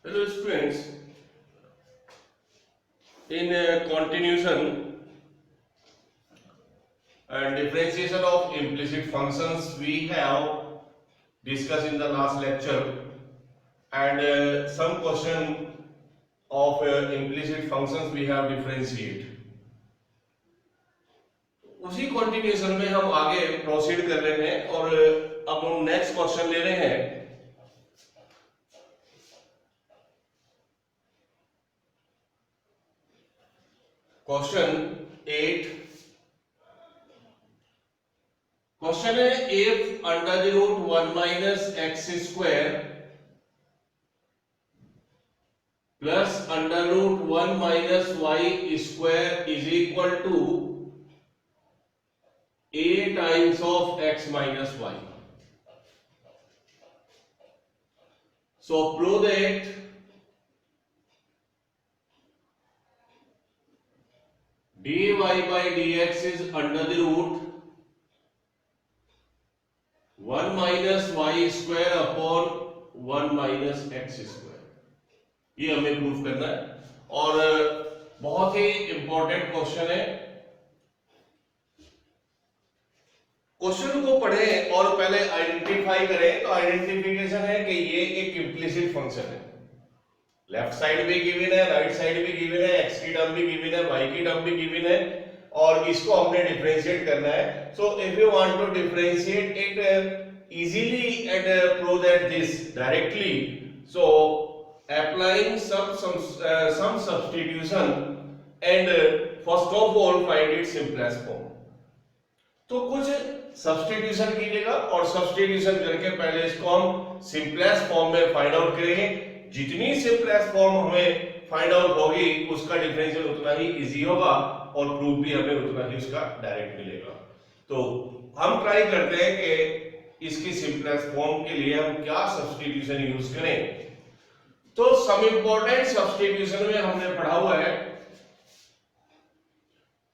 Hello students, in continuation and differentiation of implicit functions we have discussed in the last lecture, and some question of implicit functions we have differentiate. उसी continuation में हम आगे proceed कर रहे हैं और अब हम next question ले रहे हैं. Question 8. क्वेश्चन है if under the root 1 minus x square plus under root 1 minus y square is equal to a times of x minus y. So prove that dy by dx is under the root 1 minus y square upon 1 minus x square. ये हमें proof करना है और बहुत ही important question है. Question को पढ़ें और पहले आइडेंटिफाई करें. तो आइडेंटिफिकेशन है कि ये एक इम्प्लिसिट फंक्शन है. लेफ्ट साइड भी गिवन है, राइट साइड भी गिवन है, एक्स की टर्म भी गिवन है, वाई की टर्म भी गिवन है और इसको हमने डिफरेंशिएट करना है. So if you want to differentiate it easily and prove that this directly, so applying some substitution and first of all find its simplest form. तो कुछ सब्स्टिट्यूशन कीजिएगा और सब्स्टिट्यूशन करके पहले इसको हम सिंपलेस्ट फॉर्म में फाइंड आउट करेंगे. जितनी सिंपलेस्ट फॉर्म हमें फाइंड आउट होगी उसका डिफरेंशियल उतना ही इजी होगा और प्रूफ भी हमें उतना ही उसका डायरेक्ट मिलेगा. तो हम ट्राई करते हैं कि इसकी सिंपलेस्ट फॉर्म के लिए हम क्या सब्स्टिट्यूशन यूज करें. तो सम इंपॉर्टेंट सब्स्टिट्यूशन में हमने पढ़ा हुआ है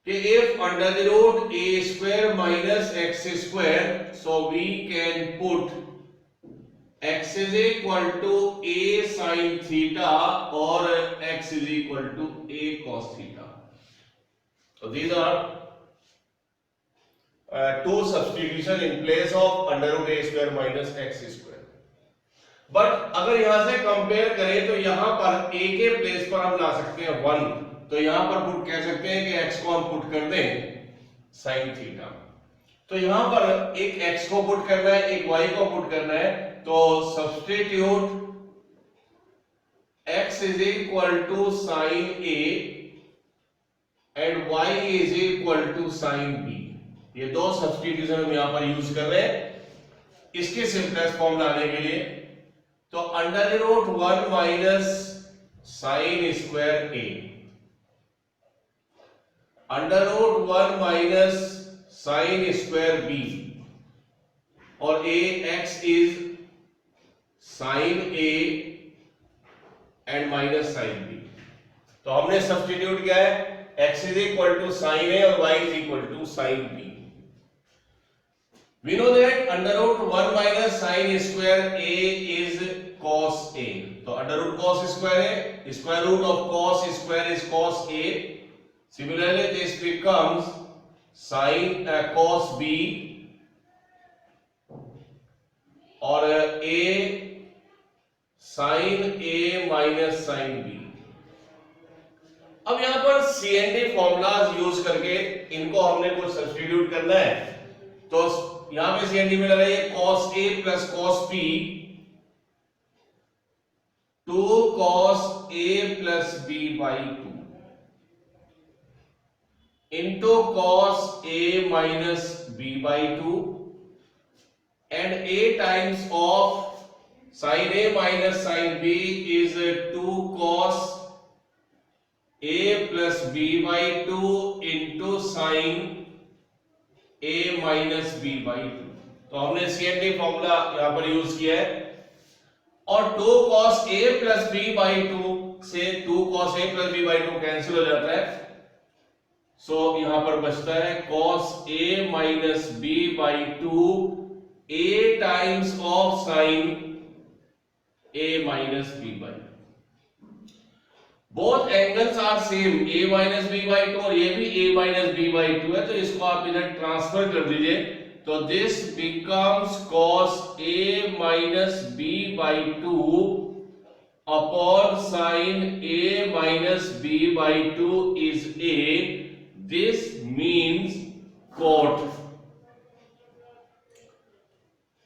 कि if under the root a square minus x square, so we can put x is equal to a sin theta or x is equal to a cos theta. So these are two substitution in place of under root a square minus x square. But अगर यहां से compare करें तो यहां पर a के place पर हम ला सकते हैं 1. तो यहां पर पुट कह सकते हैं कि x को हम पुट कर दें sin थीटा. तो यहां पर एक x को पुट करना है, एक y को पुट करना है. तो substitute x is equal to sin a and y is equal to sin b. ये दो सब्स्टिट्यूशन हम यहां पर यूज कर रहे हैं इसके सिंपलेस्ट फॉर्म लाने के लिए. तो under root 1 minus sine square A, under root 1 minus sine square B और A x is sine A and minus sine B. तो हमने सब्स्टिट्यूट किया है x is equal to sine A और y is equal to sine B. We know that under root 1 minus sin square a is cos a. So under root cos square a, square root of cos square is cos a. Similarly, this becomes sin cos b or a sin a minus sin b. अब यहां पर सी and D formulas use करके इनको हमने कुछ substitute करना है. तो यहां पे सी एंड डी में लगाइए cos a plus cos b to cos a plus b by 2 into cos a minus b by 2 and a times of sin a minus sin b is 2 cos a plus b by 2 into sin a minus b by 2. तो हमने सी and D formula यहां पर use किया है और 2 cos a plus b by 2 से 2 cos a plus b by 2 cancel हो जाता है. सो यहां पर बचता है cos a minus b by 2 a times of sin a minus b by 2. Both angles are same a minus b by two और ये भी a minus b by two है, तो इसको आप इधर ट्रांसफर कर दीजिए, तो this becomes cos a minus b by two upon sine a minus b by two is a. This means cot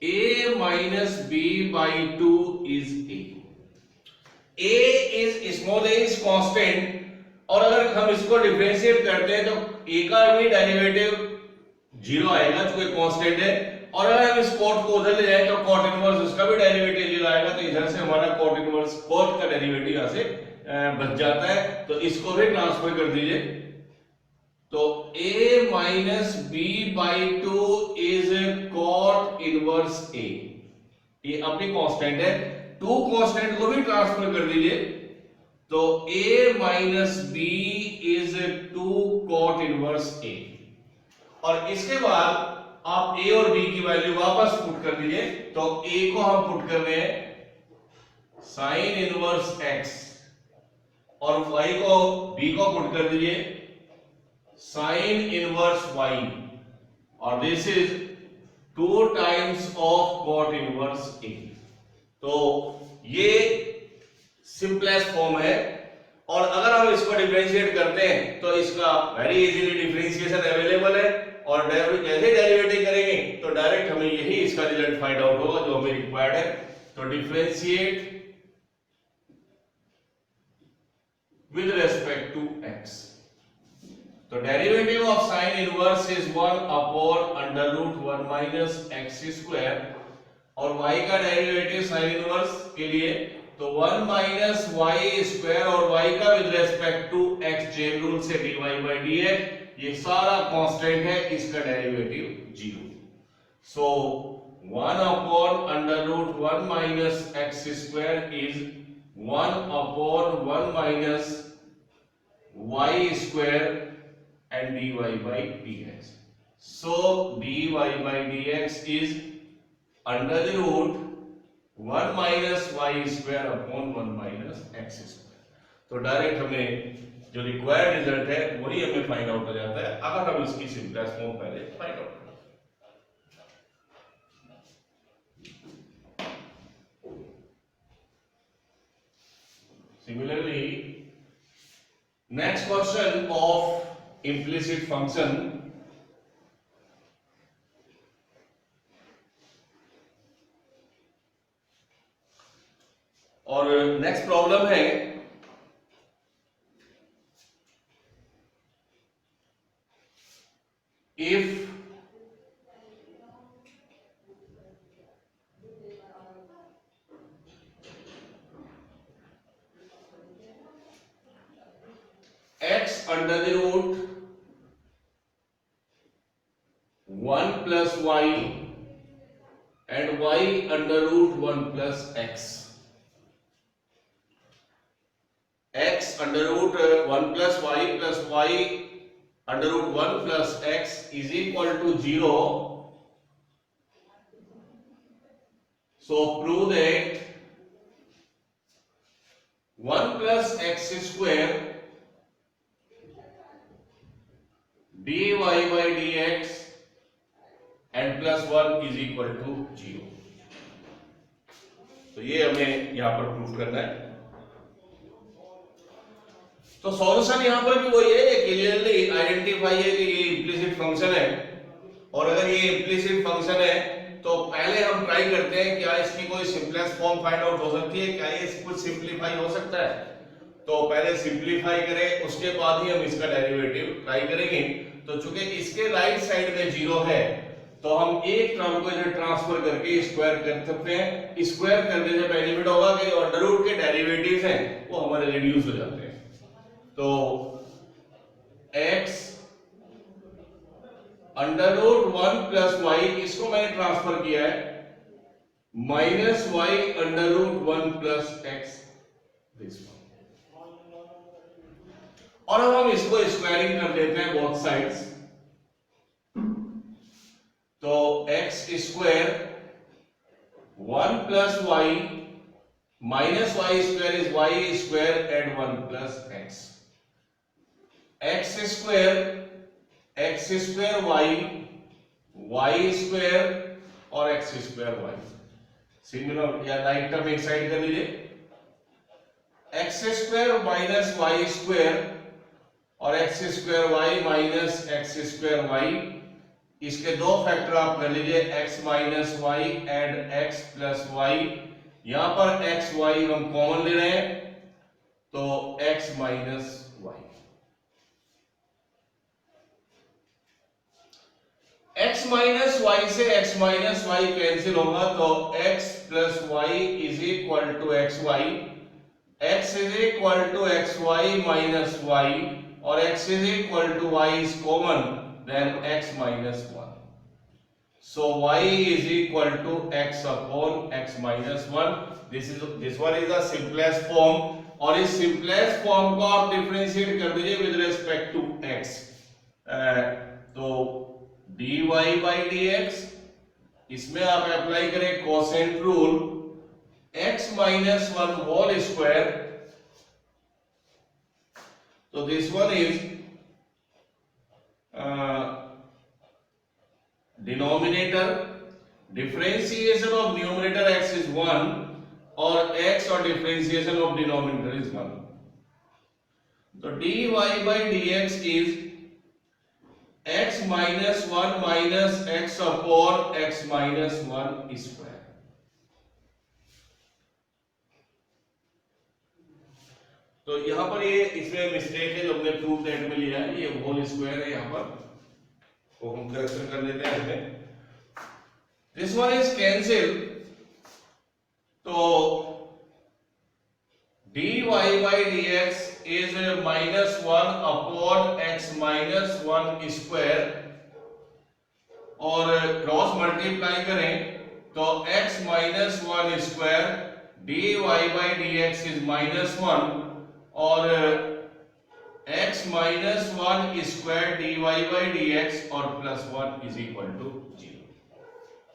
a minus b by 2 is a. a is small a is constant, और अगर हम इसको differentiate करते हैं तो a का भी derivative zero आएगा जो कि कांस्टेंट है, और अगर हम इस cot को उधर ले जाएं तो cot इनवर्स उसका भी डेरिवेटिव जीरो आएगा, तो इधर से हमारा cot इनवर्स cot का डेरिवेटिव यहां से बच जाता है, तो इसको भी ट्रांसफर कर दीजिए, तो a minus b by two is cot inverse a, ये अपनी कांस्टेंट है, टू कांस्टेंट को भी ट्रांसफर कर दीजिए, तो a minus b is two cot inverse a, और इसके बाद आप a और b की वैल्यू वापस पुट कर दीजिए, तो a को हम पुट कर रहे हैं साइन इनवर्स x, और y को b को पुट कर दीजिए साइन इनवर्स y, और this is 2 times of cot inverse a. तो ये सिंपलेस्ट फॉर्म है, और अगर हम इसको डिफरेंशिएट करते हैं तो इसका वेरी इजीली डिफरेंशिएशन अवेलेबल है, और जैसे डेरिवेटिव करेंगे तो डायरेक्ट हमें यही इसका रिजल्ट फाइंड आउट होगा जो हमें रिक्वायर्ड है, तो differentiate with respect to x, तो derivative of sine inverse is 1 upon under root 1 minus x square, और y का डेरिवेटिव साइन इनवर्स के लिए तो 1 माइनस वाई स्क्वायर, और y का with respect to x chain rule से dy बाई dx, ये सारा कांस्टेंट है, इसका derivative zero, so 1 upon under root 1 minus x square is 1 upon 1 minus y square and dy by dx. So dy by dx is under the root 1 minus y square upon 1 minus x square. तो direct हमें जो required result है वही हमें find out हो जाता है, अगर हम इसकी सिंपलेस्ट फॉर्म पहले फाइंड आउट करें. Similarly, next question of implicit function, और नेक्स्ट प्रॉब्लम है if x under the root 1 plus y and y under root 1 plus x, x under root 1 plus y under root 1 plus x is equal to 0. So prove that 1 plus x square dy by dx and plus 1 is equal to 0. तो ये हमें यहां पर proof करना है. तो solution यहां पर भी वही है, क्लियरली आइडेंटिफाई है कि ये इंप्लिसिट फंक्शन है, और अगर ये इंप्लिसिट फंक्शन है तो पहले हम ट्राई करते हैं क्या इसकी कोई सिंपलेस्ट फॉर्म फाइंड आउट हो सकती है, क्या ये कुछ सिंपलीफाई हो सकता है. तो पहले सिंपलीफाई करें, उसके बाद ही हम इसका डेरिवेटिव ट्राई करेंगे. तो चूंकि इसके राइट साइड में जीरो है तो हम एक टर्म को इधर ट्रांसफर करके स्क्वायर कर सकते हैं. स्क्वायर करने से बेनिफिट होगा कि अंडर रूट के डेरिवेटिव्स हैं वो हमारे रिड्यूस हो जाते हैं. तो x under root 1 plus y, इसको मैंने ट्रांसफर किया है minus y under root 1 plus x, this one, और अब हम इसको स्क्वायरिंग कर देते हैं बोथ साइड्स. तो x square 1 plus y minus y square is y square and 1 plus x, x square y square और एक्स स्क्वायर वाई, सिमिलर या लाइक टर्म एक साइड कर लीजिए, x square minus y square और x square y minus x square y, इसके दो factor आप कर लीजिए, x minus y and x plus y, यहां पर x y हम कॉमन ले रहे हैं तो x minus y, x minus y से x माइनस वाई कैंसिल होगा तो x plus y is equal to x y, x is equal to x y minus y और x is equal to y is common, then x minus 1. So y is equal to x upon x minus 1. This one is the simplest form, और इस simplest form को आप differentiate कर दीजिए with respect to x. तो dy by dx, इसमें आप apply करें quotient rule, x minus 1 whole square, तो this one is denominator, differentiation of numerator x is 1 और x और डिफरेंशिएशन ऑफ डिनोमिनेटर इज 1, तो dy by dx is x minus 1 minus x upon x minus 1 square. तो यहां पर ये इसमें mistake है जो हमने प्रूफ दैट में लिया है, ये होल स्क्वायर है, यहां पर तो हम करेक्शन कर लेते हैं इसमें, दिस वन इज कैंसिल, तो dy by dx is minus 1 upon x minus 1 square, और क्रॉस मल्टीप्लाई करें तो x minus 1 square dy by dx is minus 1 और x minus 1 square dy by dx और प्लस 1 इज इक्वल टू 0।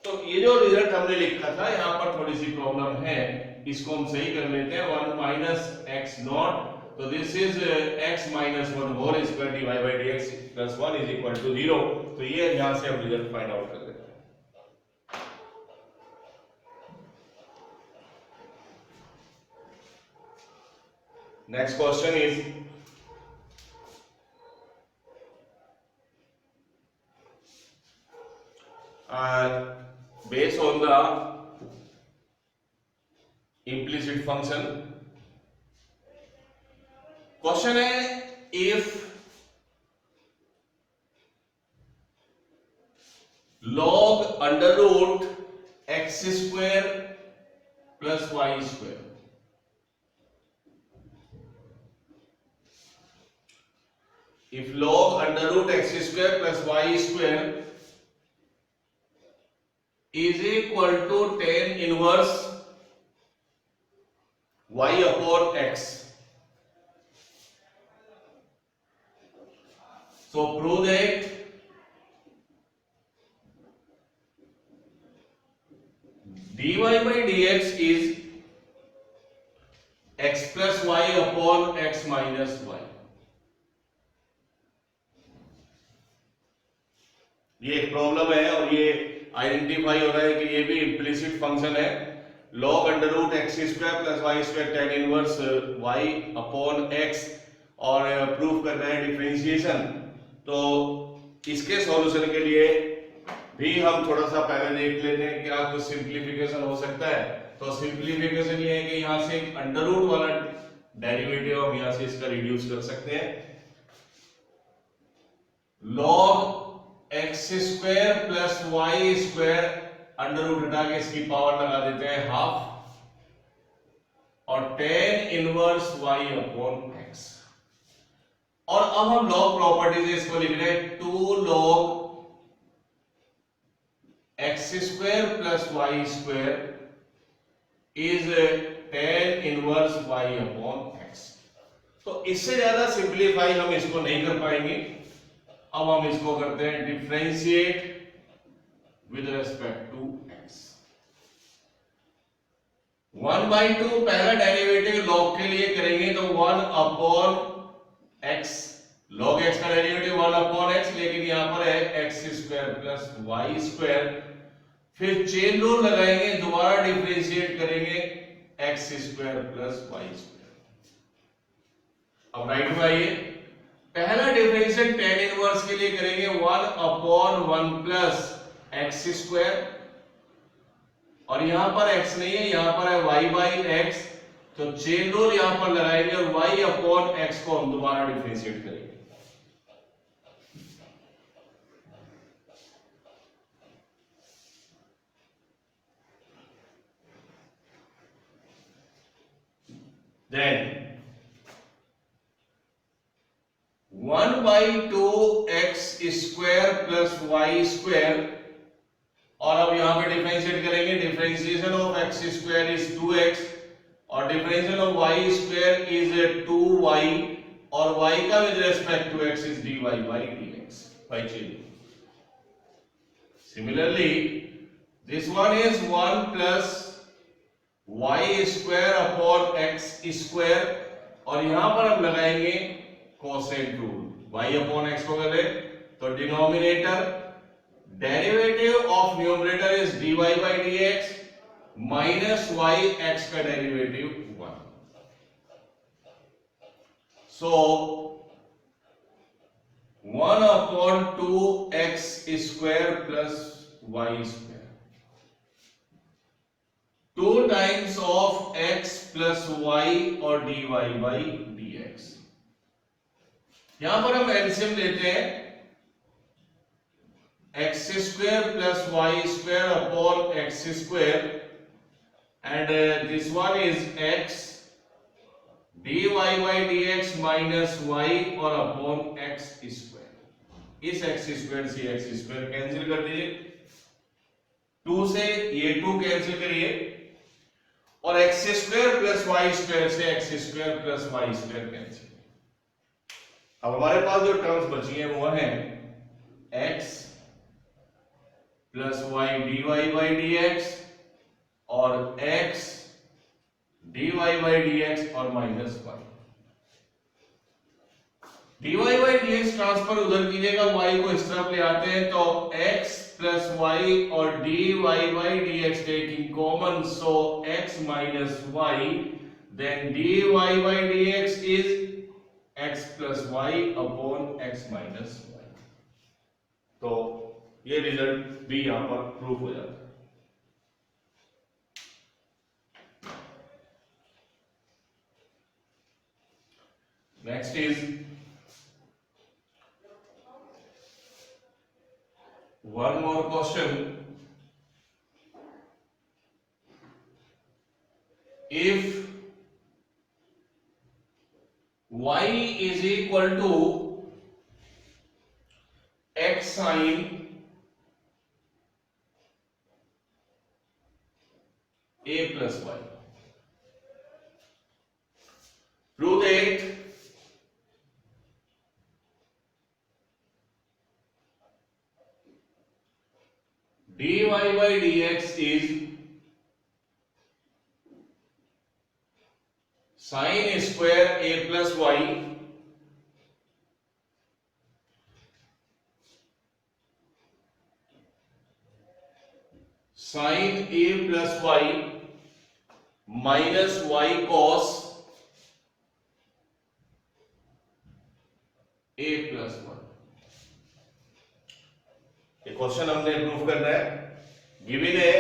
तो ये जो result हमने लिखा था यहाँ पर थोड़ी सी प्रॉब्लम है, इसको हम सही कर लेते हैं, 1 माइनस एक्स नॉट, तो this is x minus 1 whole square dy by dx plus 1 is equal to 0, तो ये यहां से हम रिजल्ट फाइंड आउट कर लेते हैं। Next question is based on the implicit function, question है if log under root x square plus y square, if log under root x square plus y square is equal to tan inverse y upon x, so prove that dy by dx is x plus y upon x minus y, ये एक problem है और ये identify हो रहा है कि ये भी इम्प्लिसिट फंक्शन है, log under root x square plus y square tan inverse y upon x, और प्रूफ करना है डिफरेंशिएशन। तो इसके सॉल्यूशन के लिए भी हम थोड़ा सा पहले देख लेते हैं क्या कुछ सिंप्लीफिकेशन हो सकता है। तो सिंप्लीफिकेशन ये है कि यहाँ से एक अंडर रूट वाला डेरिवेटिव हम यहाँ से इसका रिड्यूस कर सकते हैं, log x square plus y square under root हटा के इसकी पावर लगा देते हैं हाफ, और tan inverse y upon x, और अब हम लॉग प्रॉपर्टीज इसको लिख रहे हैं 2 log x square plus y square is tan inverse y upon x। तो इससे ज्यादा सिंप्लीफाई हम इसको नहीं कर पाएंगे, अब हम इसको करते हैं differentiate with respect to x। 1/2 पहला डेरिवेटिव लॉग के लिए करेंगे तो 1/x, log x का डेरिवेटिव 1/x, लेकिन यहां पर है x² प्लस y²। फिर चेन रूल लगाएंगे, दोबारा डिफरेंशिएट करेंगे x² प्लस y²। अब राइट में आइए, पहला डिफरेंशिएट tan इनवर्स के लिए करेंगे 1/1 प्लस x², और यहां पर x नहीं है, यहां पर है y/x, तो चेन रूल यहां पर लगाएंगे और y/x को हम दोबारा डिफरेंशिएट करेंगे। देन 1/2x² प्लस y², और अब यहां पे डिफरेंशिएट करेंगे, differentiation of x² is 2x और differentiation of y² is 2y, और y का with respect to x is dy/dx by chain. Similarly, this one is 1 plus y² upon x², और यहां पर हम लगाएंगे cosec rule, y upon x को करें तो denominator derivative of numerator is dy/dx minus y, x का derivative 1। So 1/2x² plus y², 2 times of x plus y और dy/dx। यहां पर हम एलसीएम लेते हैं, x² plus y² upon x², and this one is x dy/dx minus y और upon x²। इस x² से x² कैंसिल कर दीजिए, 2 से ये 2 कैंसिल करिए, और x² plus y² से x² plus y² कैंसिल। अब हमारे पास जो टर्म्स बची हैं वो है x प्लस y dy/dx और x dy/dx और माइनस y। dy/dx ट्रांसफर उधर कीजिएगा, y को इस तरफ ले आते हैं तो x प्लस y और dy/dx taking common, so x minus y, then dy/dx is x plus y upon x minus y। तो ये रिजल्ट भी यहां पर प्रूफ हो जाता है। Next is one more question, if y is equal to x sin a plus y, prove that dy/dx is sin square a plus y sin a plus y minus y cos a plus 1। ये question हमने proof करना है। Given है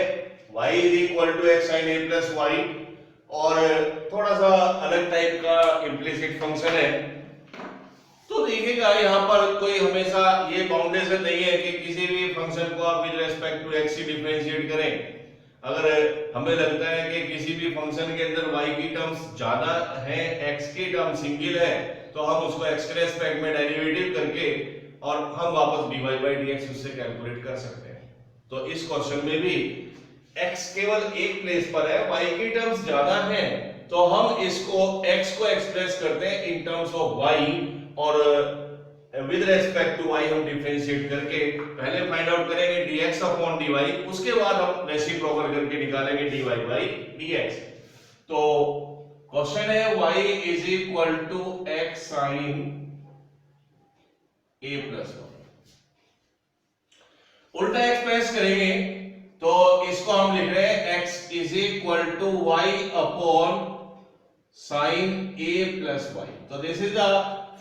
y is equal to x sin a plus y, और थोड़ा सा अलग type का इम्प्लिसिट फंक्शन है। तो देखिएगा यहाँ पर कोई हमेशा ये बाउंडेशन नहीं है कि किसी भी फंक्शन को आप विद रेस्पेक्ट टू x से डिफरेंशिएट करें। अगर हमें लगता है कि किसी भी फंक्शन के अंदर y की टर्म्स ज्यादा है, x की टर्म सिंगल है, तो हम उसको x के रेस्पेक्ट में डेरिवेटिव करके और हम वापस dy/dx उससे कैलकुलेट कर सकते हैं। तो इस क्वेश्चन में भी x केवल एक प्लेस पर है, y की टर्म्स ज्यादा है, तो हम इसको x को एक्सप्रेस करते हैं इन टर्म्स ऑफ y, और विद रेस्पेक्ट टू y हम डिफरेंशिएट करके पहले फाइंड आउट करेंगे dx अपॉन dy, उसके बाद हम रेसिप्रोकल करके निकालेंगे dy/dx। तो क्वेश्चन है y is equal to x sine a plus one. उल्टा एक्सप्रेस करेंगे तो इसको हम लिख रहे हैं x is equal to y upon sine a plus y. तो this is the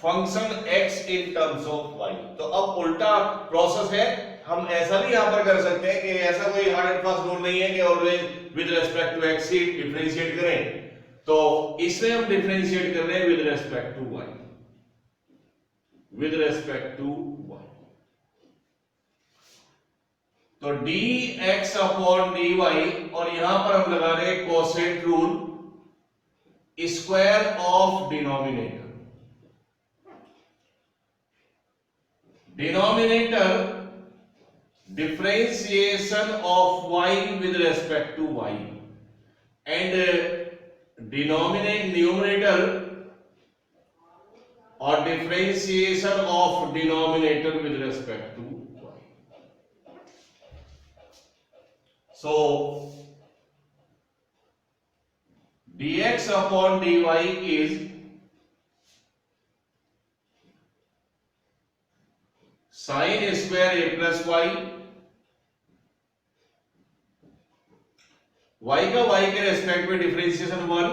function x in terms of y। तो अब उल्टा प्रोसेस है, हम ऐसा भी यहां पर कर सकते हैं कि ऐसा कोई हार्ड एंड फास्ट रूल नहीं है कि always with respect to x ही डिफरेंशिएट करें। तो इसमें हम डिफरेंशिएट कर रहे हैं with respect to y, with respect to y। तो dx अपॉन dy और यहां पर हम लगा रहे हैं quotient rule, square of denominator. Denominator differentiation of y with respect to y and numerator or differentiation of denominator with respect to y. So dx upon dy is sin square a plus y, y का y के respect में differentiation 1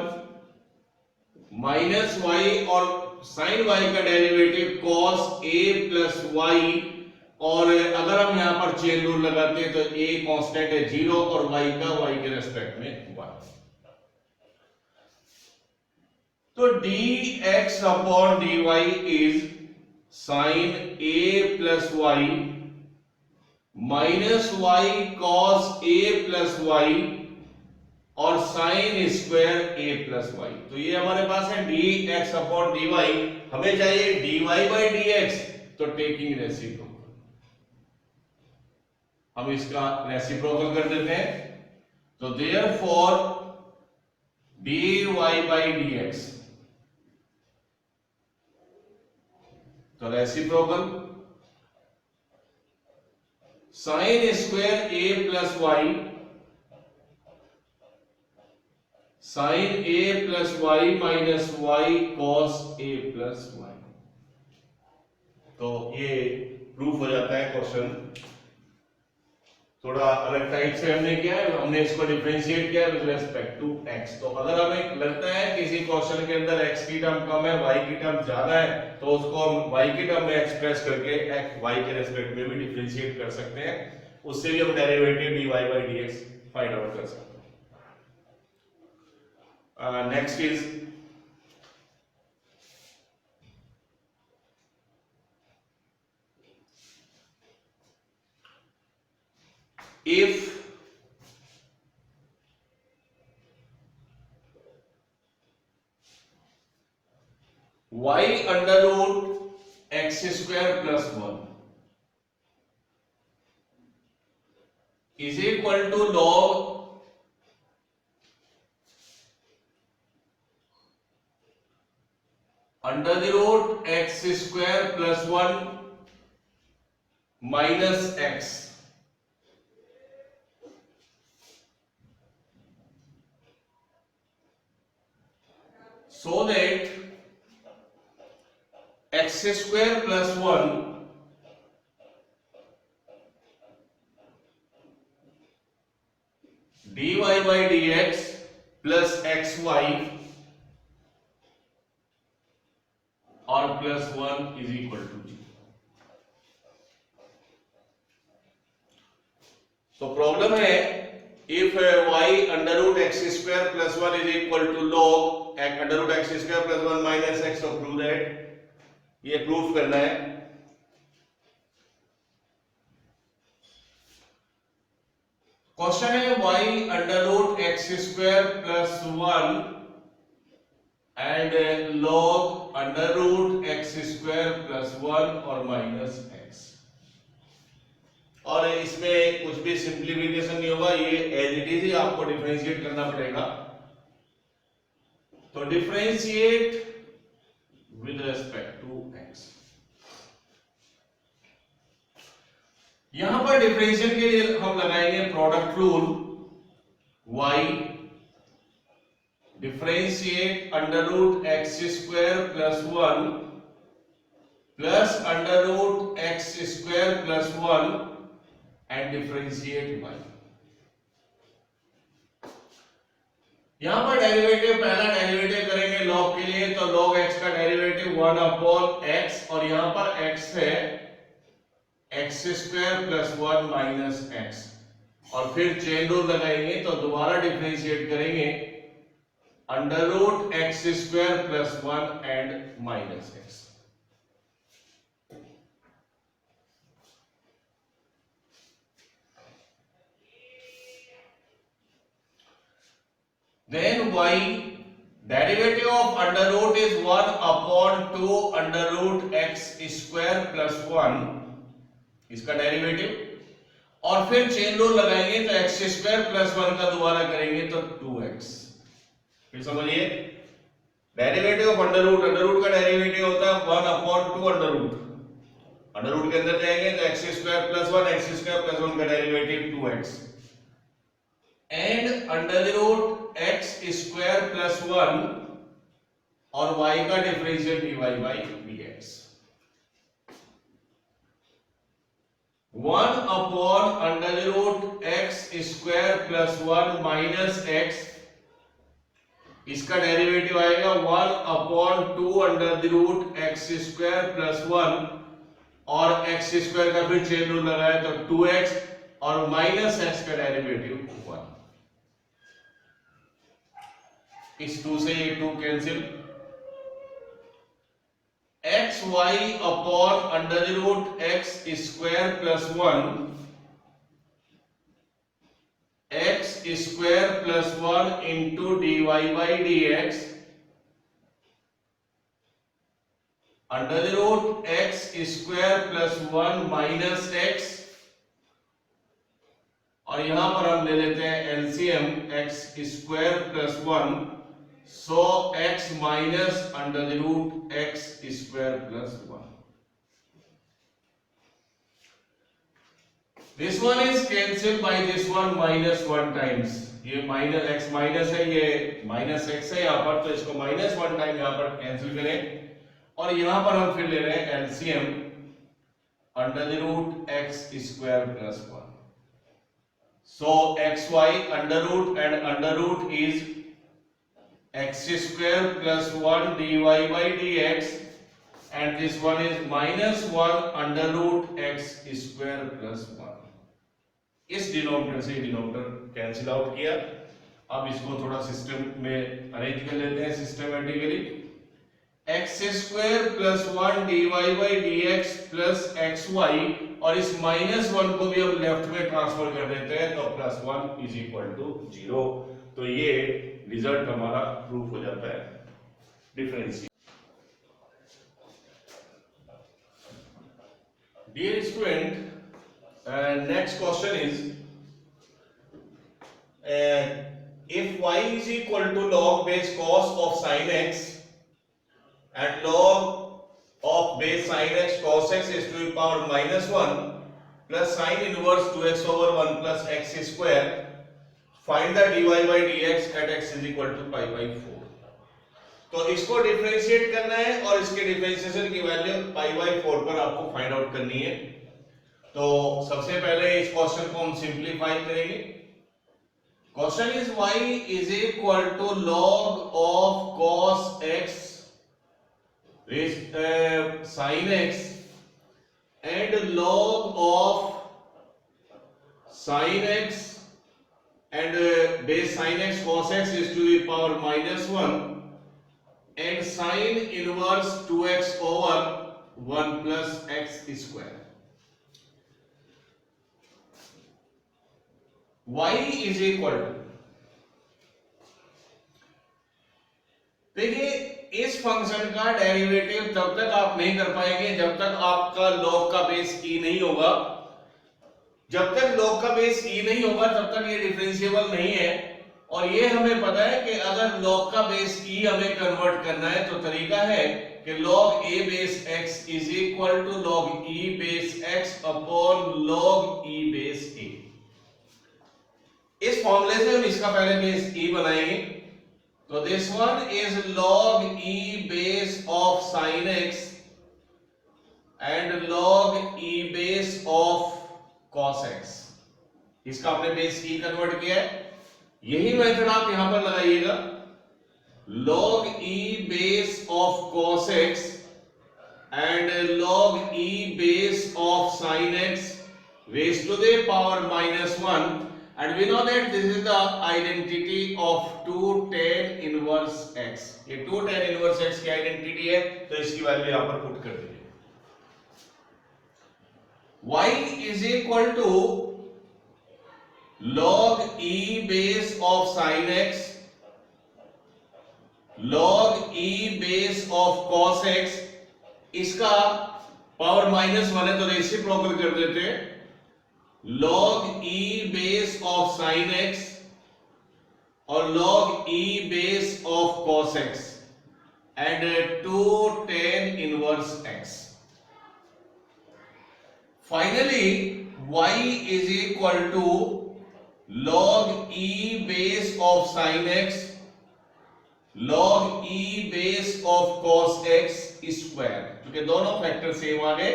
minus y और sin y का derivative cos a plus y, और अगर हम यहां पर चेन रूल लगाते हैं तो a कांस्टेंट है 0 और y का y के रेस्पेक्ट में 1। तो dx upon dy is sin a plus y minus y cos a plus y और sine square a plus y. तो ये हमारे पास है dx अपॉन dy, हमें चाहिए dy बाई dx, तो टेकिंग रेसिप्रोकल हम इसका रेसिप्रोकल कर देते हैं। तो देयरफॉर dy बाई dx, तो reciprocal sine square a plus y sine a plus y minus y cos a plus y. तो ये प्रूफ हो जाता है क्वेश्चन। थोड़ा अलग टाइप से हमने किया है, हमने इसको डिफरेंशिएट किया विद रिस्पेक्ट टू x। तो अगर हमें लगता है किसी क्वेश्चन के अंदर x की टर्म कम है, y की टर्म ज्यादा है, तो उसको हम y की टर्म में एक्सप्रेस करके y के रिस्पेक्ट में भी डिफरेंशिएट कर सकते हैं। उससे भी हम derivative dy by dx find out कर सकते हैं। Next is if y under root x square plus 1 is equal to log under the root x square plus 1 minus x, so that x square plus 1 dy by dx plus xy और plus 1 is equal to 0। तो problem है if y under root x square plus 1 is equal to log under root x square plus 1 minus x, तो prove that, ये proof करना है। Question है y under root x square plus 1 and log under root x square plus 1 और minus x, और इसमें कुछ भी सिंप्लीफिकेशन नहीं होगा, ये एज इट इज ही आपको डिफरेंशिएट करना पड़ेगा। तो differentiate with respect to x. यहां पर डिफरेंशिएट के लिए हम लगाएंगे product rule, y differentiate under root x square plus 1 plus under root x square plus 1 and differentiate y। यहां पर डेरिवेटिव, पहला डेरिवेटिव करेंगे log के लिए, तो log x का डेरिवेटिव 1 अपॉन x, और यहां पर x है x square plus 1 minus x, और फिर चेन रूल लगाएंगे तो दोबारा डिफरेंशिएट करेंगे under root x square plus 1 and minus x. Then y derivative of under root is 1 upon 2 under root x square plus 1, इसका डेरिवेटिव, और फिर चेन रूल लगाएंगे तो x स्क्वायर प्लस 1 का दोबारा करेंगे तो 2x। फिर समझिए, डेरिवेटिव ऑफ अंडर रूट का डेरिवेटिव होता है 1 अपॉन 2 अंडर रूट के अंदर जाएंगे तो x square plus 1, x square plus 1 का derivative 2x, and under root x square plus 1 और y का differential dy by dx। 1 upon under root x square plus 1 minus x, इसका डेरिवेटिव आएगा 1 upon 2 under root x square plus 1, और x square का फिर chain rule लगाया तो 2x, और माइनस x का डेरिवेटिव 1। इस 2 से ये 2 cancel, x y upon under root x square plus 1, x square plus 1 into d y by d x under root x square plus 1 minus x, और यहां पर हम ले लेते हैं LCM x square plus 1, so x minus under root x square plus 1। This one is cancel by this one minus 1 times, ये minus x minus है, ये माइनस x है यहां पर, तो इसको माइनस 1 टाइम यहां पर कैंसिल करें, और यहां पर हम फिर ले रहे हैं LCM under root x square plus 1, so x y under root and under root is x square plus 1 dy by dx, and this one is minus 1 under root x square plus 1। इस denominator से denominator cancel out किया। अब इसको थोड़ा system में arrange कर लेते हैं systematically. x square plus 1 dy by dx plus xy, और इस माइनस 1 को भी हम लेफ्ट में ट्रांसफर कर देते हैं तो प्लस 1 इज इक्वल टू 0। तो ये रिजल्ट हमारा प्रूफ हो जाता है differential. Dear student, next question is if y is equal to log base cos of sin x and log of base sin x cos x is to the power minus 1 plus sin inverse 2x over 1 plus x square, find the dy by dx at x is equal to pi by 4। तो इसको differentiate करना है और इसके differentiation की value pi by 4 पर आपको find out करनी है। तो सबसे पहले इस क्वेश्चन को हम सिंप्लीफाई करेंगे। Question is y is equal to log of cos x sin x and log of sin x and base sin x cos x is to the power minus 1 and sin inverse 2x over 1 plus x square। y is equal to, देखिए इस function का derivative तब तक आप नहीं कर पाएंगे जब तक आपका log का बेस e नहीं होगा। जब तक log का बेस e नहीं होगा तब तक ये डिफरेंशिएबल नहीं है। और ये हमें पता है कि अगर log का बेस e हमें कन्वर्ट करना है तो तरीका है कि log a base x is equal to log e base x upon log e base a। इस फॉर्मूले से हम इसका पहले बेस e बनाएंगे, तो this one is log e base of sin x and log e base of cos x। इसका आपने बेस e कन्वर्ट किया है, यही मेथड आप यहां पर लगाइएगा। log e base of cos x and log e base of sin x raised to the power -1, and we know that this is the identity of 2 tan inverse x। ये 2 tan inverse x की identity है, तो इसकी value यहां पर put कर दीजिए। y is equal to log e base of sin x log e base of cos x, इसका पावर -1 है तो रेसिप्रोकल कर देते हैं। log e base of sin x और log e base of cos x and 2 tan inverse x। Finally, y is equal to log e base of sin x log e base of cos x square, क्योंकि दोनों factor same आ गए,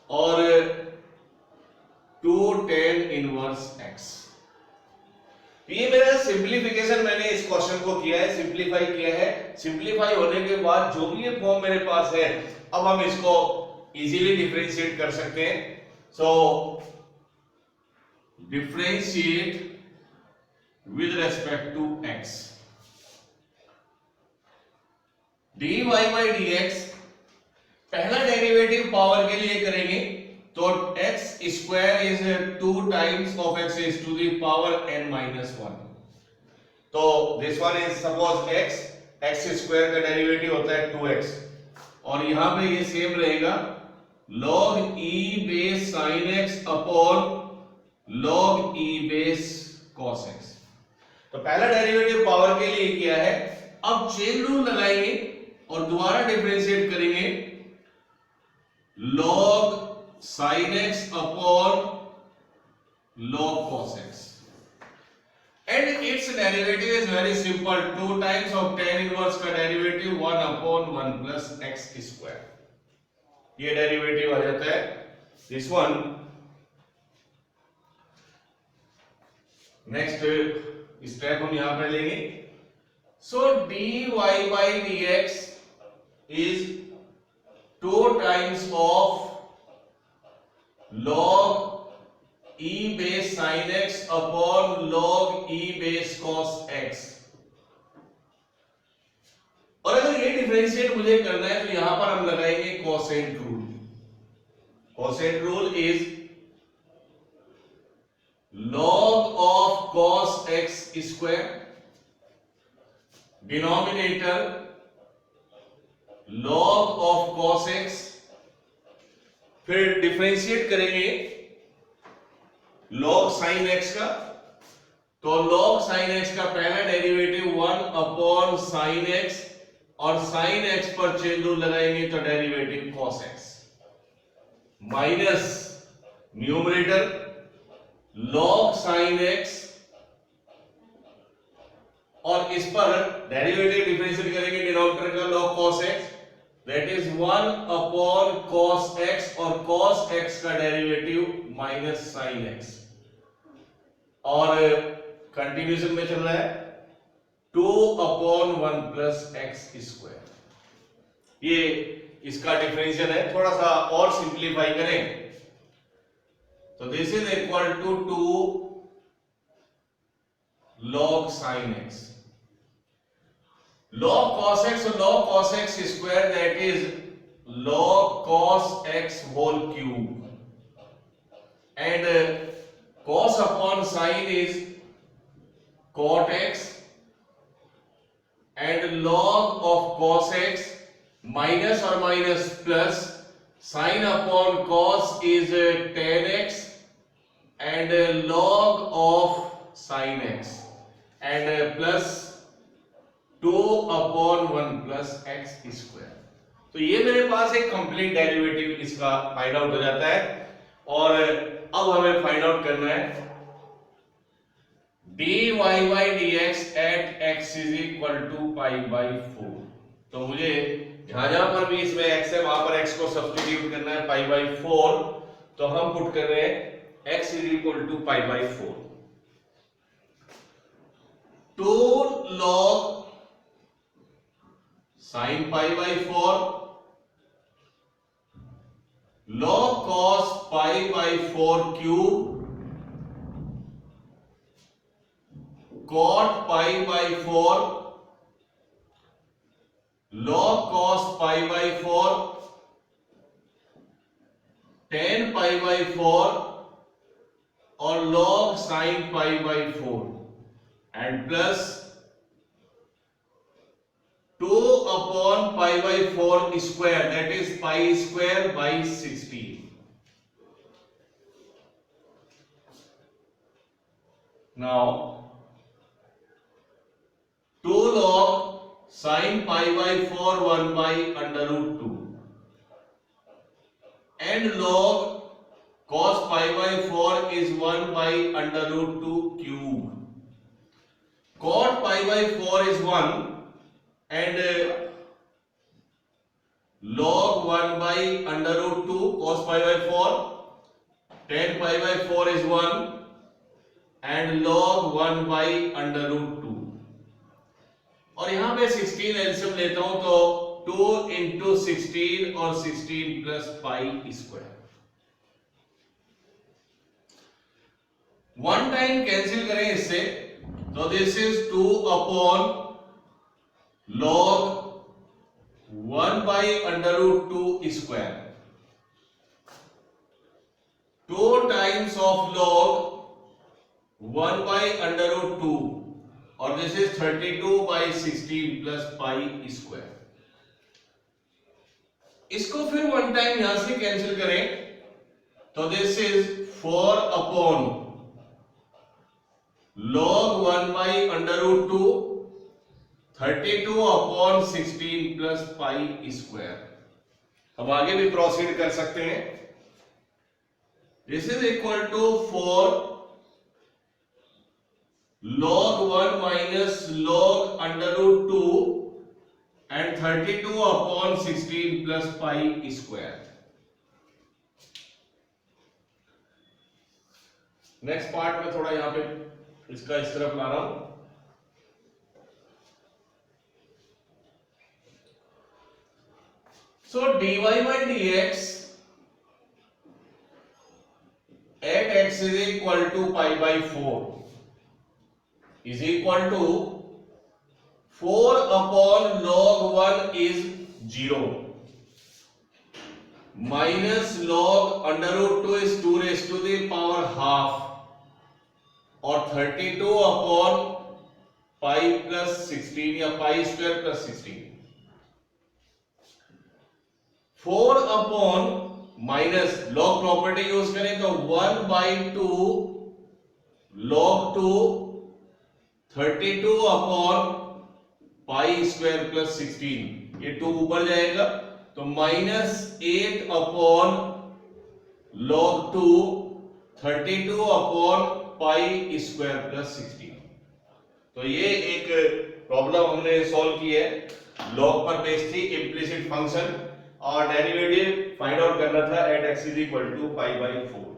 और 2 tan inverse x। ये मेरा simplification मैंने इस question को किया है, सिंप्लीफाई किया है। सिंप्लीफाई होने के बाद जो भी ये फॉर्म मेरे पास है, अब हम इसको इजीली डिफरेंशिएट कर सकते हैं। So differentiate with respect to x। dy by dx पहला डेरिवेटिव पावर के लिए करेंगे तो x square is 2 times of x is to the power n-1। तो this one is suppose x square का डेरिवेटिव होता है 2x, और यहां पे ये सेम रहेगा log e base sin x upon log e base cos x। तो पहला डेरिवेटिव पावर के लिए किया है, अब चेन रूल लगाएंगे और दोबारा डिफरेंशिएट करेंगे log sin x upon log cos x, and its derivative is very simple, 2 times of tan inverse का derivative 1 upon 1 plus x square, ये डेरिवेटिव आ जाता है। दिस वन नेक्स्ट स्टेप हम यहां पर लेंगे। सो dy by dx is 2 times of log e base sin x upon log e base cos x। और अगर ये डिफरेंशिएट मुझे करना है तो यहां पर हम लगाएंगे quotient rule. Quotient rule is log of cos x square, denominator log of cos x, फिर डिफरेंशिएट करेंगे log sin x का, तो log sin x का पहला डेरिवेटिव 1 अपॉन sin x, और sin x पर चेन रूल लगाएंगे तो derivative cos x, minus numerator log sin x, और इस पर डेरिवेटिव डिफरेंशिएट करेंगे डिनोमिनेटर का log cos x, that is 1 upon cos x, और cos x का डेरिवेटिव माइनस sin x, और कंटिन्यूएशन में चल रहा है 2 अपॉन 1 प्लस x स्क्वायर। ये इसका डिफरेंशियल है। थोड़ा सा और सिंप्लीफाई करें तो this is equal to 2 log sin x, log cos x, so log cos x square, that is log cos x whole cube, and cos upon sin is cot x, and log of cos x minus or minus plus sin upon cos is tan x, and log of sin x, and plus 2 upon 1 plus x square. तो ये मेरे पास एक complete derivative इसका find out हो जाता है। और अब हमें फाइंड आउट करना है dy by dx at x is equal to pi by 4। तो मुझे जहां जहां पर भी इसमें x है वहां पर x को सब्स्टिट्यूट करना है पाई बाई 4। तो हम पुट कर रहे हैं x is equal to pi by 4। 2 log sin pi by 4 log cos pi by 4 cube cot pi by 4 log cos pi by 4 tan pi by 4 और log sin pi by 4 and plus 2 upon pi by 4 square that is pi square by 16। Now 2 log sin pi by 4 1 by under root 2 and log cos pi by 4 is 1 by under root 2 cube। cot pi by 4 is 1 and log 1 by under root 2 cos pi by 4 tan pi by 4 is 1 and log 1 by under root 2 और यहां पे 16 LCM लेता हूं तो 2 into 16 और 16 plus pi square. One time cancel करें इससे तो this is 2 upon log 1 by under root 2 square 2 times of log 1 by under root 2 और this is 32 by 16 plus pi square. इसको फिर वन टाइम यहां से कैंसिल करें तो this is 4 upon log 1 by under root 2 32 अपॉन 16 प्लस पाई स्क्वायर। अब आगे भी प्रोसीड कर सकते हैं। This is equal to 4 log 1 minus log under root 2 and 32 upon 16 plus pi square। Next part में थोड़ा यहां पे इसका इस तरफ ला रहा हूं। So dy by dx at x is equal to pi by 4 is equal to 4 upon log 1 is 0 minus log under root 2 is 2 raised to the power half और 32 upon pi plus 16 या pi square plus 16। 4 upon minus log property use करें तो 1 by 2 log 2 32 upon pi square plus 16 ये 2 ऊपर जाएगा तो -8 upon log 2 32 upon pi square plus 16। तो ये एक प्रॉब्लम हमने सॉल्व की है, लॉग पर बेस्ड थी, इम्प्लिसिट फंक्शन और डेरिवेटिव फाइंड आउट करना था at x is equal to pi by 4।